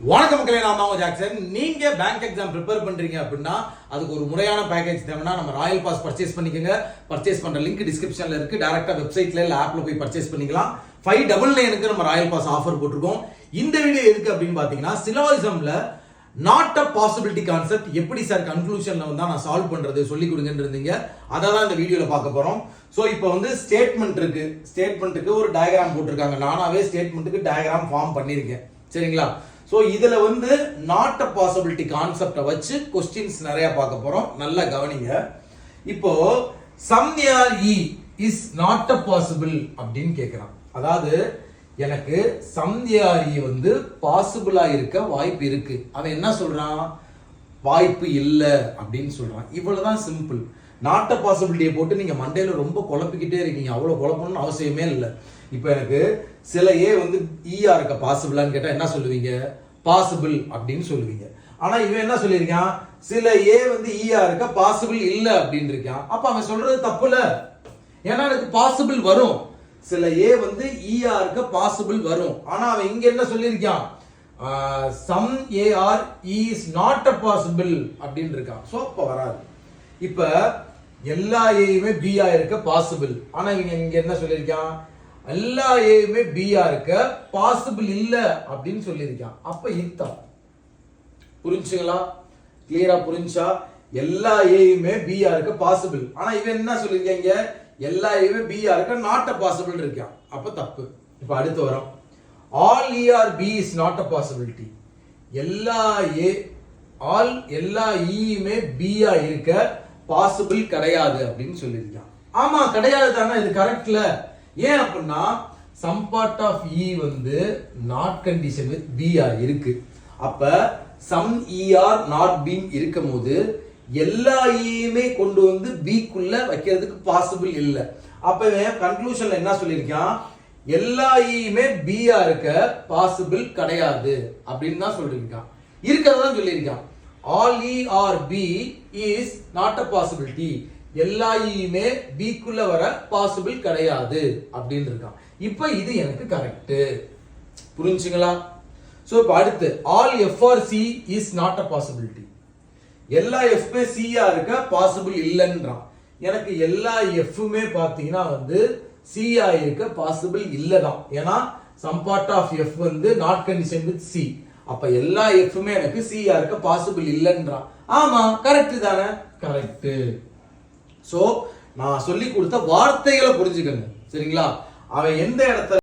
வணக்கம் மக்களே, நான் மாமா ஜாக்சன். நீங்க பேங்க் எக்ஸாம் ப்ரிப்பேர் பண்றீங்க அப்படின்னா அதுக்கு ஒரு முறையான பேக்கேஜ் தேவைன்னா நம்ம ராயல் பாஸ் பர்ச்சேஸ் பண்ணிக்கோங்க. பர்ச்சேஸ் பண்ற லிங்க் டிஸ்கிரிப்ஷன்ல இருக்கு. டைரக்டா வெப்சைட்ல இல்ல ஆப்ல போய் பர்ச்சேஸ் பண்ணிக்கலாம். 599 நம்ம ராயல் பாஸ் ஆஃபர் போட்டிருக்கோம். இந்த வீடியோ எதுக்கு அப்படின்னு பாத்தீங்கன்னா, சிலோயிசம்ல நாட் அ பாசிபிலிட்டி கான்செப்ட் எப்படி சார் கன்க்ளூஷன்ல வந்து நான் சால்வ் பண்றது சொல்லி கொடுங்கன்னு இருந்தீங்க. அதை தான் இந்த வீடியோல பார்க்க போறோம். ஸோ இப்போ வந்து ஸ்டேட்மெண்ட் இருக்கு. ஸ்டேட்மெண்ட்டுக்கு ஒரு டயக்ராம் போட்டிருக்காங்க. நானாவே ஸ்டேட்மெண்ட்டுக்கு டயக்ராம் ஃபார்ம் பண்ணியிருக்கேன். சரிங்களா? ஸோ இதுல வந்து நாட் அ பாசிபிலிட்டி கான்செப்டை வச்சு கொஸ்டின்ஸ் நிறைய பார்க்க போறோம். நல்லா கவனிங்க. இப்போ some are E is not a possible அப்படின்னு கேட்கிறான். அதாவது எனக்கு சம் ஏர் இ வந்து பாசிபிளா இருக்க வாய்ப்பு இருக்கு. அவன் என்ன சொல்றான்? வாய்ப்பு இல்லை அப்படின்னு சொல்றான். இவ்வளவுதான் சிம்பிள். நாட் அ பாசிபிலிட்டியை போட்டு நீங்க மண்டையில ரொம்ப குழப்பிக்கிட்டே இருக்கீங்க. அவ்வளவு குழப்பணும்னு அவசியமே இல்லை. இப்போ எனக்கு சில ஏ வந்து ஈயா இருக்க பாசிபிளான்னு கேட்டா என்ன சொல்லுவீங்க? பாசிபிள் அப்படின்னு சொல்லுவீங்க. ஆனா இவன் என்ன சொல்லியிருக்கான்? சில ஏ வந்து ஈயா இருக்க பாசிபிள் இல்ல அப்படின்னு இருக்கான். அப்ப அவன் சொல்றது தப்பு இல்ல. ஏன்னா எனக்கு பாசிபிள் வரும். சில ஏ வந்து ஈயா இருக்க பாசிபிள் வரும். ஆனா அவன் இங்க என்ன சொல்லியிருக்கான்? Some A are is not a possible அப்படின்னு இருக்கான். சோ அப்ப வராது. இப்ப எல்லா ஏயுமே பியா இருக்க பாசிபிள். ஆனா இவங்க இங்க என்ன சொல்லியிருக்கான்? எல்லா ஏயுமே பியா இருக்க பாசிபிள் இல்ல அப்படின்னு சொல்லியிருக்கான். அப்ப இதுதான். புரிஞ்சுங்களா? கிளியரா புரிஞ்சா? எல்லா ஏயுமே பியா இருக்க பாசிபிள். ஆனா இவன் என்ன சொல்லியிருக்காங்க? எல்லா ஏயுமே பியா இருக்க நாட் அ பாசிபிள் இருக்கான். அப்ப தப்பு. இப்ப அடுத்து வரும். All A are B is not a possibility. எல்லா ஈயுமே பியா இருக்க பாசிபிள் கிடையாது அப்படின்னு சொல்லியிருக்கான். ஆமா, கிடையாது தானே. இது கரெக்ட்ல. ஏன் அப்படின்னா சம் பார்ட் ஆஃப் இ வந்து not condition with B are இருக்கு. அப்ப some E are not being இருக்கும் போது எல்லா ஈயுமே கொண்டு வந்து பிக்குள்ள வைக்கிறதுக்கு பாசிபிள் இல்லை. அப்ப கன்க்ளூஷன்ல என்ன சொல்லியிருக்கான்? எல்லா ஈயுமே பியா இருக்க பாசிபிள் கிடையாது அப்படின்னு தான் சொல்லியிருக்கான். இருக்கதான் சொல்லியிருக்கான். All E are B is not a possibility. எல்லா ஈயுமே பிக்குள்ள வர பாசிபிள் கிடையாது அப்படின்னு இருக்கான். இப்ப இது எனக்கு கரெக்ட். புரிஞ்சுங்களா? சோ இப்ப அடுத்து all F are C is not a possibility. எல்லா எஃப்மே சியா இருக்க பாசிபிள் இல்லைன்றான். எனக்கு எல்லா எஃப்மே பாத்தீங்கன்னா வந்து சியா இருக்க பாசிபிள் இல்லதான். ஏன்னா சம் பார்ட் ஆஃப் எஃப் வந்து நாட் கண்டிஷன் வித் சி. அப்ப எல்லா எஃப்மே எனக்கு சியா இருக்க பாசிபிள் இல்லைன்றான். ஆமா, கரெக்ட் தானே? கரெக்ட். சோ நான் சொல்லி கொடுத்த வார்த்தைகளை புரிஞ்சுக்கங்க. சரிங்களா? அவன் எந்த இடத்துல